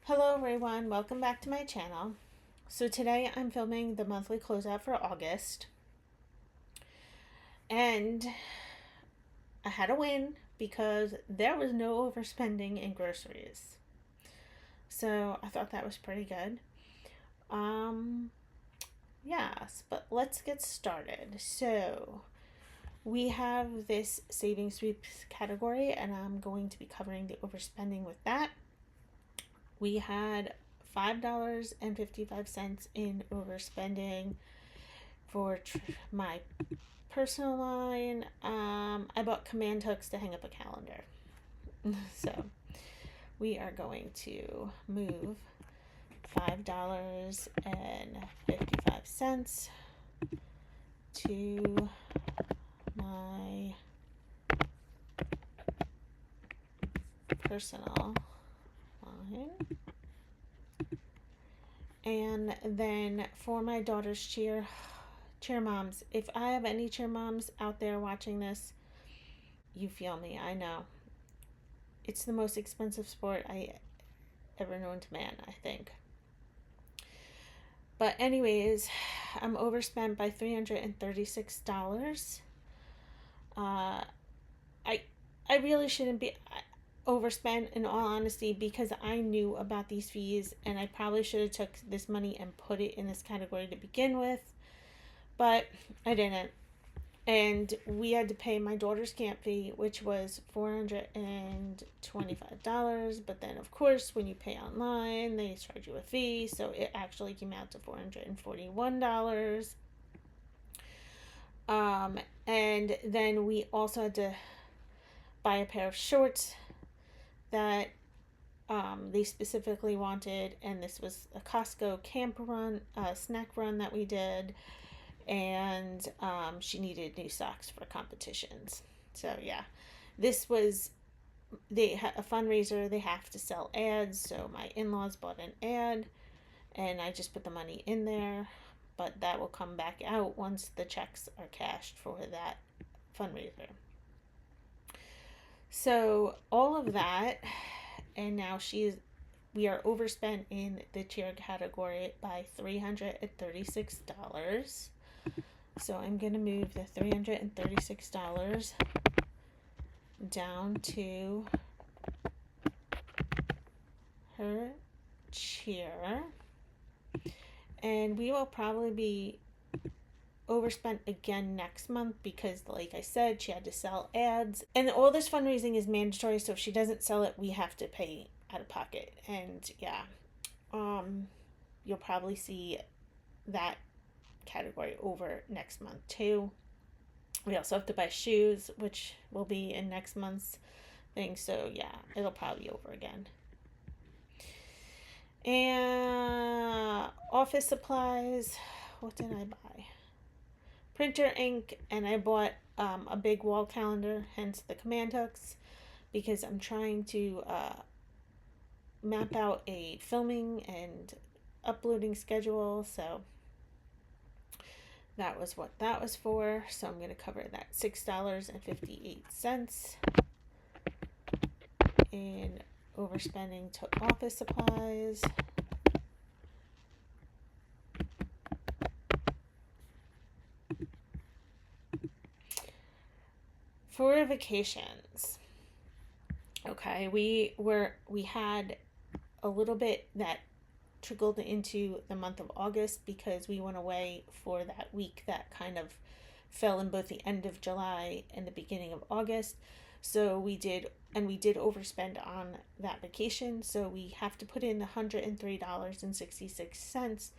Hello everyone, welcome back to my channel. So today I'm filming the monthly closeout for August. And I had a win because there was no overspending in groceries. So I thought that was pretty good. Yes, but let's get started. So we have this savings sweeps category and I'm going to be covering the overspending with that. We had $5.55 in overspending for my personal line. I bought command hooks to hang up a calendar. So we are going to move $5.55 to my personal line. And then for my daughter's cheer moms, if I have any cheer moms out there watching this, you feel me, I know. It's the most expensive sport I ever known to man, I think. But anyways, I'm overspent by $336. I really shouldn't be overspent, in all honesty, because I knew about these fees and I probably should have took this money and put it in this category to begin with, but I didn't. And we had to pay my daughter's camp fee, which was $425. But then, of course, when you pay online, they charge you a fee. So it actually came out to $441. And then we also had to buy a pair of shorts that they specifically wanted. And this was a Costco camp run, snack run that we did. And she needed new socks for competitions. So yeah, this was a fundraiser. They have to sell ads, so my in-laws bought an ad and I just put the money in there, but that will come back out once the checks are cashed for that fundraiser. So all of that, and now we are overspent in the cheer category by $336. So I'm going to move the $336 down to her cheer. And we will probably be overspent again next month because, like I said, she had to sell ads. And all this fundraising is mandatory, so if she doesn't sell it, we have to pay out of pocket. And yeah, you'll probably see that category over next month too. We also have to buy shoes, which will be in next month's thing. So yeah, it'll probably be over again. And office supplies. What did I buy? Printer, ink, and I bought a big wall calendar, hence the command hooks, because I'm trying to map out a filming and uploading schedule. So that was what that was for. So I'm going to cover that $6.58 in overspending to office supplies. For vacations, okay, we had a little bit that trickled into the month of August because we went away for that week that kind of fell in both the end of July and the beginning of August. So we did overspend on that vacation. So we have to put in $103.66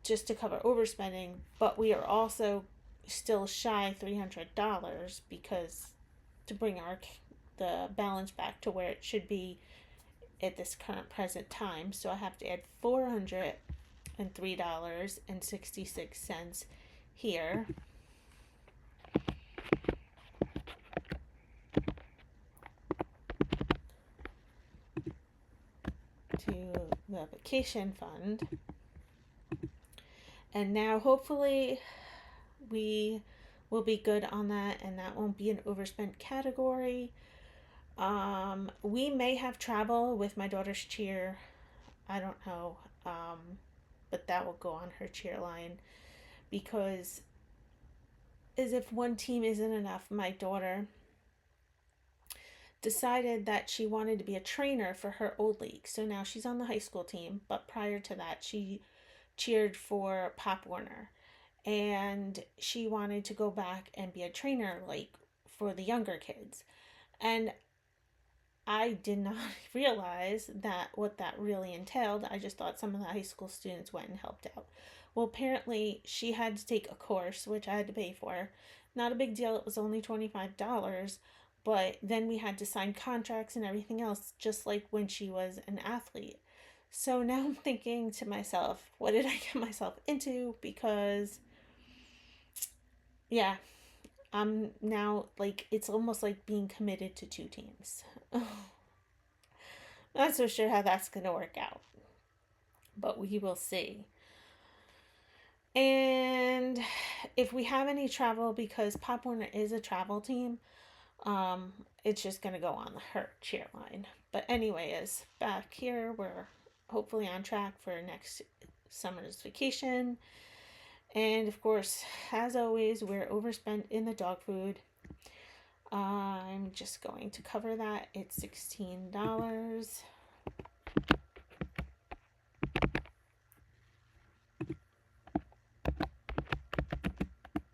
just to cover overspending, but we are also still shy $300 because to bring the balance back to where it should be at this current present time. So I have to add $403.66 here. To the vacation fund. And now hopefully we will be good on that and that won't be an overspent category. We may have travel with my daughter's cheer I don't know. But that will go on her cheer line because, as if one team isn't enough, my daughter decided that she wanted to be a trainer for her old league. So now she's on the high school team, but prior to that, she cheered for Pop Warner. And she wanted to go back and be a trainer, like for the younger kids. And I did not realize that what that really entailed. I just thought some of the high school students went and helped out. Well, apparently she had to take a course, which I had to pay for. Not a big deal. It was only $25, but then we had to sign contracts and everything else, just like when she was an athlete. So now I'm thinking to myself, what did I get myself into? Because, yeah, I'm now like, it's almost like being committed to two teams. Not so sure how that's going to work out, but we will see. And if we have any travel, because Pop Warner is a travel team, it's just going to go on her cheer line. But anyways, back here, we're hopefully on track for next summer's vacation. And of course, as always, we're overspent in the dog food. I'm just going to cover that. It's $16.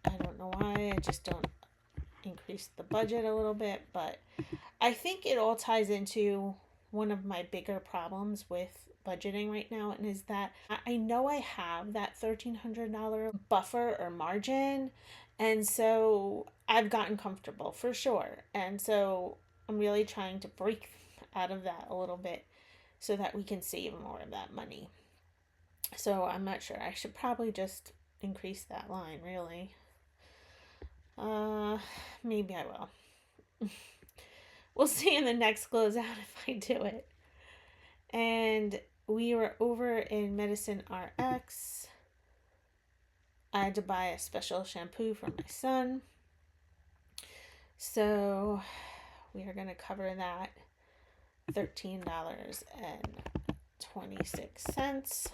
I don't know why. I just don't increase the budget a little bit, but I think it all ties into one of my bigger problems with budgeting right now, and is that I know I have that $1,300 buffer or margin, and so I've gotten comfortable for sure. And so I'm really trying to break out of that a little bit so that we can save more of that money. So I'm not sure. I should probably just increase that line, really. Uh, Maybe I will. We'll see in the next closeout if I do it. And we were over in Medicine RX. I had to buy a special shampoo for my son. So we are going to cover that $13.26.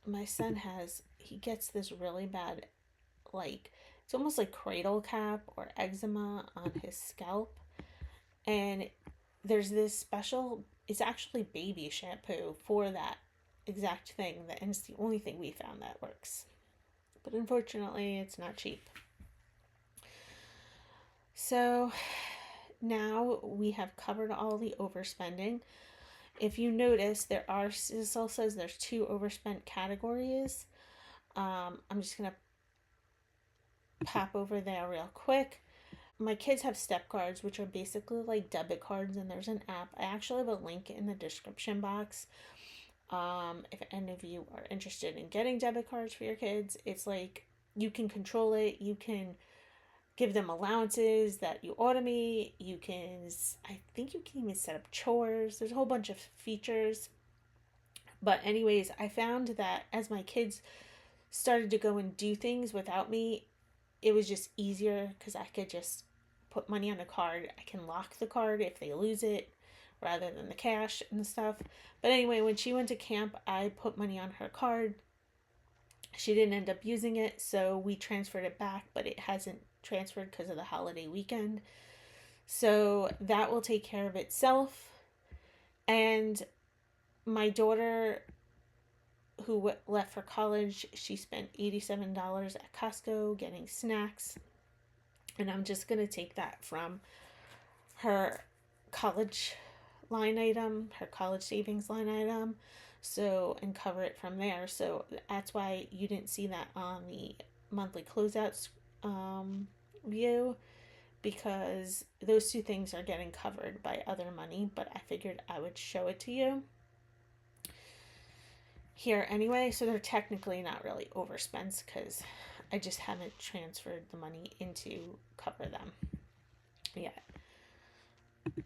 My son he gets this really bad, like, it's almost like cradle cap or eczema on his scalp. And there's this special, it's actually baby shampoo for that exact thing, and it's the only thing we found that works. But unfortunately, it's not cheap. So now we have covered all the overspending. If you notice, this all says there's two overspent categories. I'm just going to pop over there real quick. My kids have step cards, which are basically like debit cards, and there's an app. I actually have a link in the description box. If any of you are interested in getting debit cards for your kids, it's like you can control it. You can give them allowances that you automate. I think you can even set up chores. There's a whole bunch of features. But anyways, I found that as my kids started to go and do things without me, it was just easier because I could just put money on a card. I can lock the card if they lose it rather than the cash and stuff. But anyway, when she went to camp, I put money on her card. She didn't end up using it, so we transferred it back, but it hasn't transferred because of the holiday weekend. So that will take care of itself. And my daughter, who left for college, she spent $87 at Costco getting snacks. And I'm just going to take that from her college line item, her college savings line item, and cover it from there. So that's why you didn't see that on the monthly closeouts view, because those two things are getting covered by other money, but I figured I would show it to you here anyway. So they're technically not really overspends because I just haven't transferred the money into cover them yet.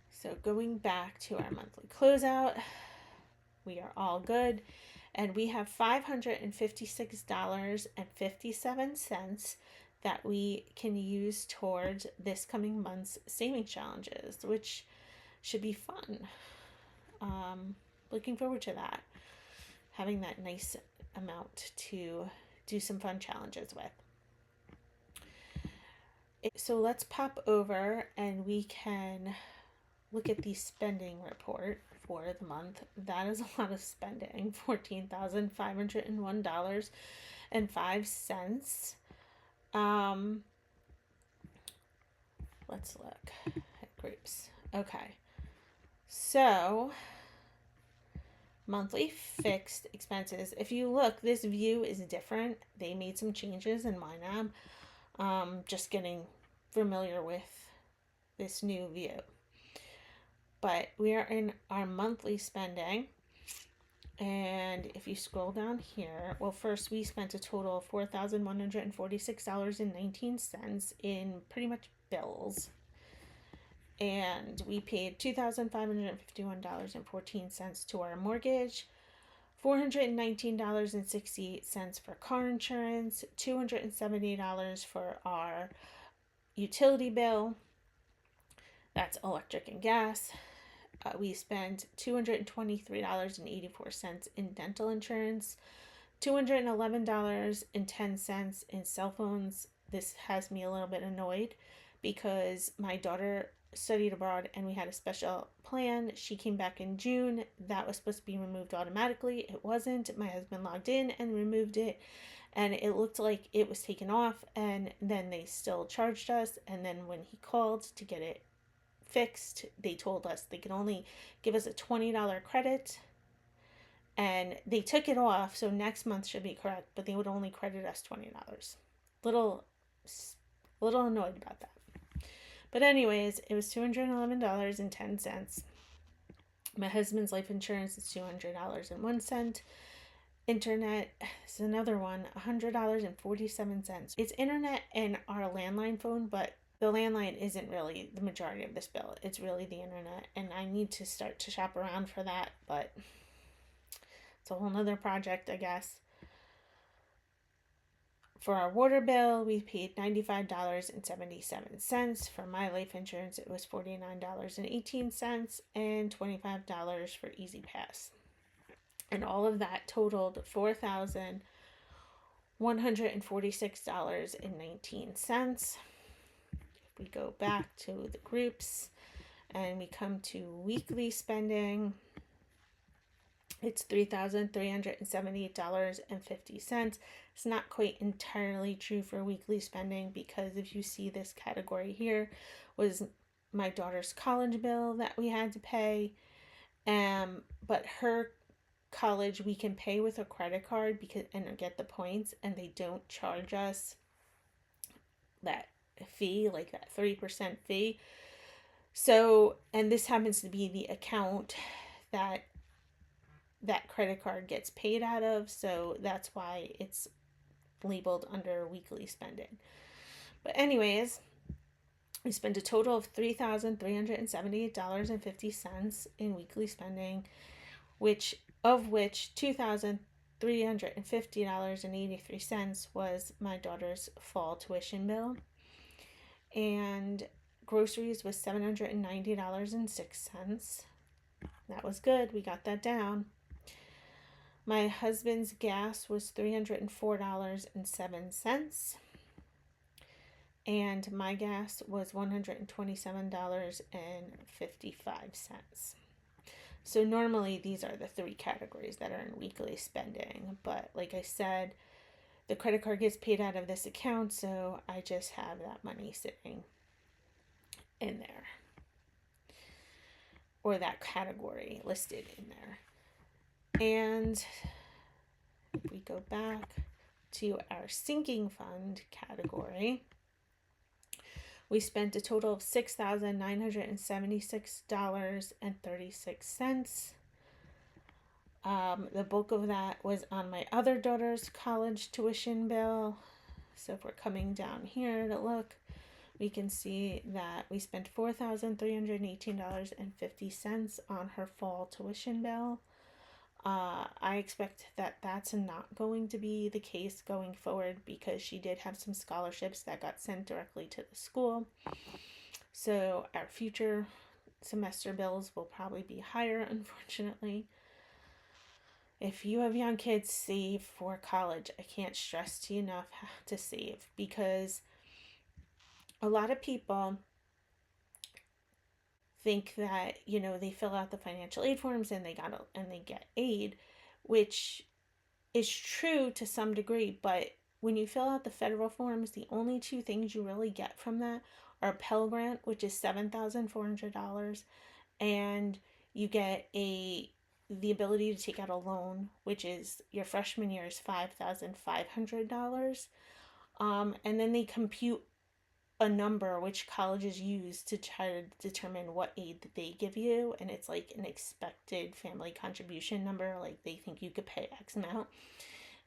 So going back to our monthly closeout, we are all good. And we have $556.57 that we can use towards this coming month's saving challenges, which should be fun. Looking forward to that. Having that nice amount to do some fun challenges with. So let's pop over and we can look at the spending report for the month. That is a lot of spending. $14,501.05. Let's look at groups. Okay. So monthly fixed expenses. If you look, this view is different. They made some changes in YNAB. Just getting familiar with this new view. But we are in our monthly spending. And if you scroll down here, well, first we spent a total of $4,146.19 in pretty much bills. And we paid $2,551.14 to our mortgage, $419.68 for car insurance, $270 for our utility bill. That's electric and gas. We spent $223.84 in dental insurance, $211.10 in cell phones. This has me a little bit annoyed because my daughter studied abroad and we had a special plan. She came back in June. That was supposed to be removed automatically. It wasn't. My husband logged in and removed it, and it looked like it was taken off, and then they still charged us. And then when he called to get it fixed, they told us they could only give us a $20 credit, and they took it off, so next month should be correct, but they would only credit us $20. Little annoyed about that. But anyways, it was $211.10. My husband's life insurance is $200.01. Internet is another one, $100.47. It's internet and our landline phone, but the landline isn't really the majority of this bill. It's really the internet, and I need to start to shop around for that, but it's a whole nother project, I guess. For our water bill, we paid $95.77. For my life insurance, it was $49.18 and $25 for Easy Pass. And all of that totaled $4,146.19. We go back to the groups and we come to weekly spending. It's $3,378.50. It's not quite entirely true for weekly spending because if you see this category here was my daughter's college bill that we had to pay. But her college we can pay with a credit card and get the points, and they don't charge us that fee, like that 3% fee. So, and this happens to be the account that credit card gets paid out of, so that's why it's labeled under weekly spending. But anyways, we spent a total of $3,378.50 in weekly spending, of which $2,350.83 was my daughter's fall tuition bill, and groceries was $790.06. That was good. We got that down. My husband's gas was $304.07. And my gas was $127.55. So normally these are the three categories that are in weekly spending. But like I said, the credit card gets paid out of this account, so I just have that money sitting in there. Or that category listed in there. And if we go back to our sinking fund category, we spent a total of $6,976.36. The bulk of that was on my other daughter's college tuition bill. So if we're coming down here to look, we can see that we spent $4,318.50 on her fall tuition bill. I expect that that's not going to be the case going forward because she did have some scholarships that got sent directly to the school. So our future semester bills will probably be higher, unfortunately. If you have young kids, save for college. I can't stress to you enough to save, because a lot of people think that, they fill out the financial aid forms and they get aid, which is true to some degree, but when you fill out the federal forms, the only two things you really get from that are a Pell Grant, which is $7,400, and you get the ability to take out a loan, which is your freshman year is $5,500. And then they compute a number which colleges use to try to determine what aid that they give you, and it's like an expected family contribution number, like they think you could pay X amount.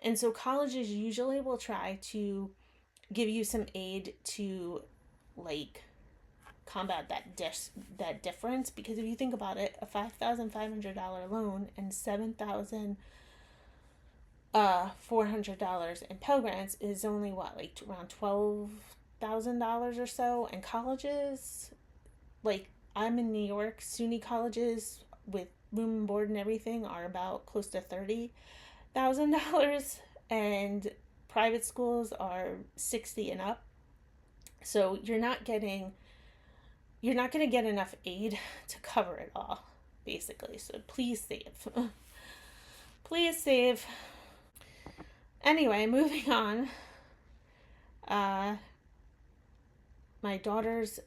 And so colleges usually will try to give you some aid to, like, combat that difference, because if you think about it, a $5,500 loan and $7,400 in Pell Grants is only what, like around $12,000 or so. And colleges, like, I'm in New York, SUNY colleges with room and board and everything are about close to $30,000, and private schools are 60 and up. So you're not going to get enough aid to cover it all, basically. So please save. Please save. Anyway, moving on. My daughter's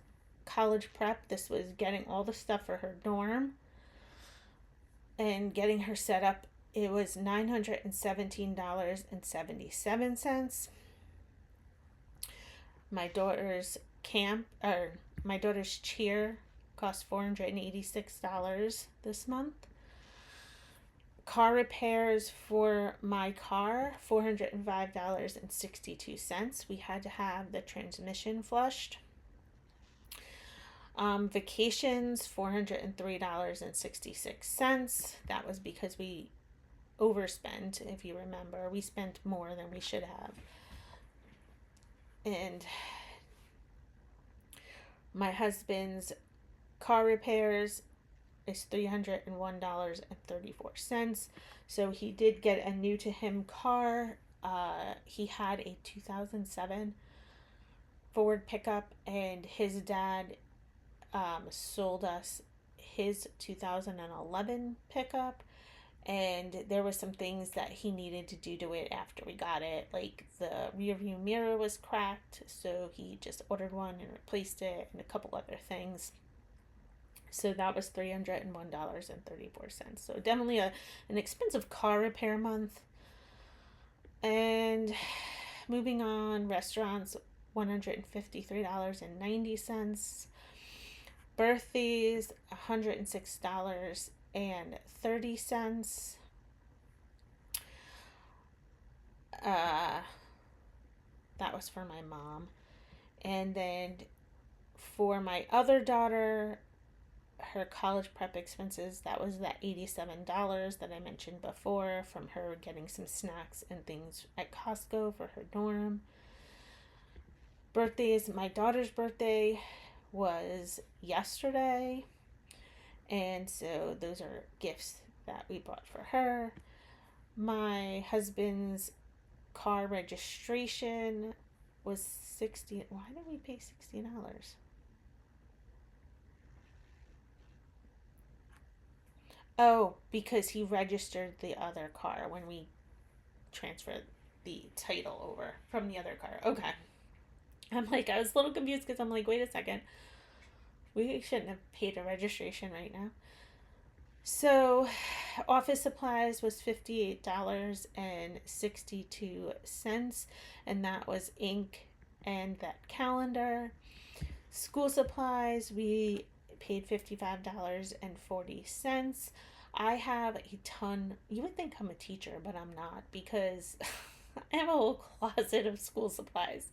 college prep, this was getting all the stuff for her dorm and getting her set up. It was $917.77. My daughter's my daughter's chair cost $486 this month. Car repairs for my car, $405.62. We had to have the transmission flushed. Vacations, $403.66. That was because we overspent, if you remember. We spent more than we should have. And my husband's car repairs is $301.34. So he did get a new to him car. He had a 2007 Ford pickup, and his dad sold us his 2011 pickup, and there was some things that he needed to do to it after we got it, like the rear view mirror was cracked, so he just ordered one and replaced it, and a couple other things. So that was $301.34. So definitely an expensive car repair month. And moving on, restaurants, $153.90. Birthdays, $106.30. That was for my mom. And then for my other daughter, her college prep expenses, that was that $87 that I mentioned before from her getting some snacks and things at Costco for her dorm. Birthdays, my daughter's birthday was yesterday, and so those are gifts that we bought for her. My husband's car registration was $60. Why did we pay $60? Oh, because he registered the other car when we transferred the title over from the other car. Okay. I'm like, I was a little confused because I'm like, wait a second. We shouldn't have paid a registration right now. So, office supplies was $58.62, and that was ink and that calendar. School supplies, we paid $55.40. I have a ton. You would think I'm a teacher, but I'm not, because I have a whole closet of school supplies.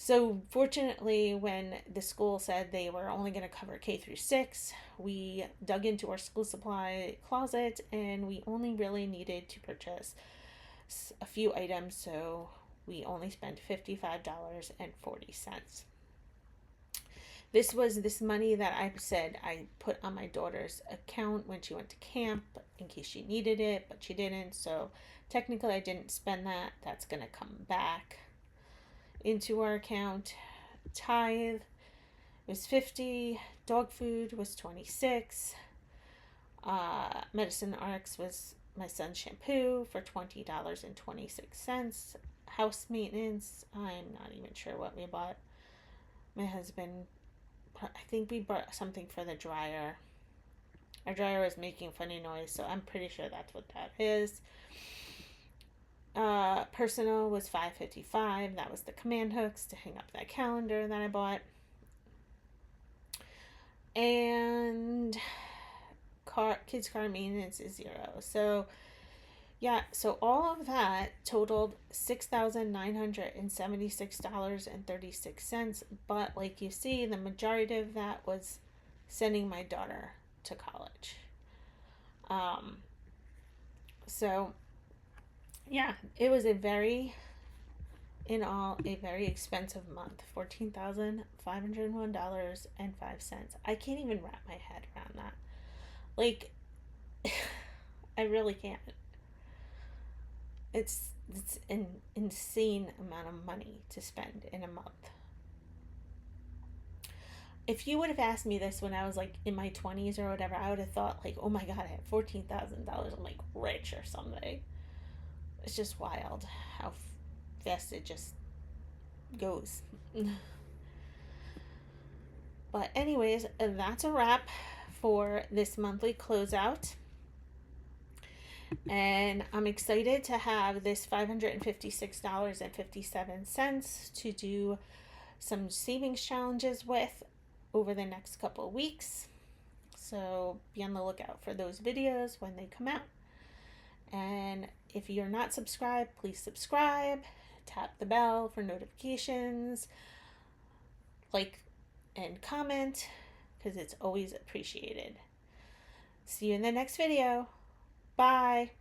So fortunately, when the school said they were only going to cover K through 6, we dug into our school supply closet and we only really needed to purchase a few items, so we only spent $55.40. This was this money that I said I put on my daughter's account when she went to camp in case she needed it, but she didn't. So technically, I didn't spend that. That's going to come back into our account. Tithe was 50. Dog food was 26. Medicine Rx was my son's shampoo for $20.26. House maintenance, I'm not even sure what we bought. My husband, I think we bought something for the dryer. Our dryer was making a funny noise, so I'm pretty sure that's what that is. Personal was $5.55. That was the command hooks to hang up that calendar that I bought. And kids car maintenance is $0. So yeah, so all of that totaled $6,976.36. But like you see, the majority of that was sending my daughter to college. So yeah, it was a very expensive month. $14,501.05. I can't even wrap my head around that. Like, I really can't. It's an insane amount of money to spend in a month. If you would have asked me this when I was like in my 20s or whatever, I would have thought like, oh my god, I have $14,000. I'm like rich or something. It's just wild how fast it just goes. But anyways, that's a wrap for this monthly closeout. And I'm excited to have this $556.57 to do some savings challenges with over the next couple of weeks. So be on the lookout for those videos when they come out. And if you're not subscribed, please subscribe. Tap the bell for notifications. Like and comment because it's always appreciated. See you in the next video. Bye.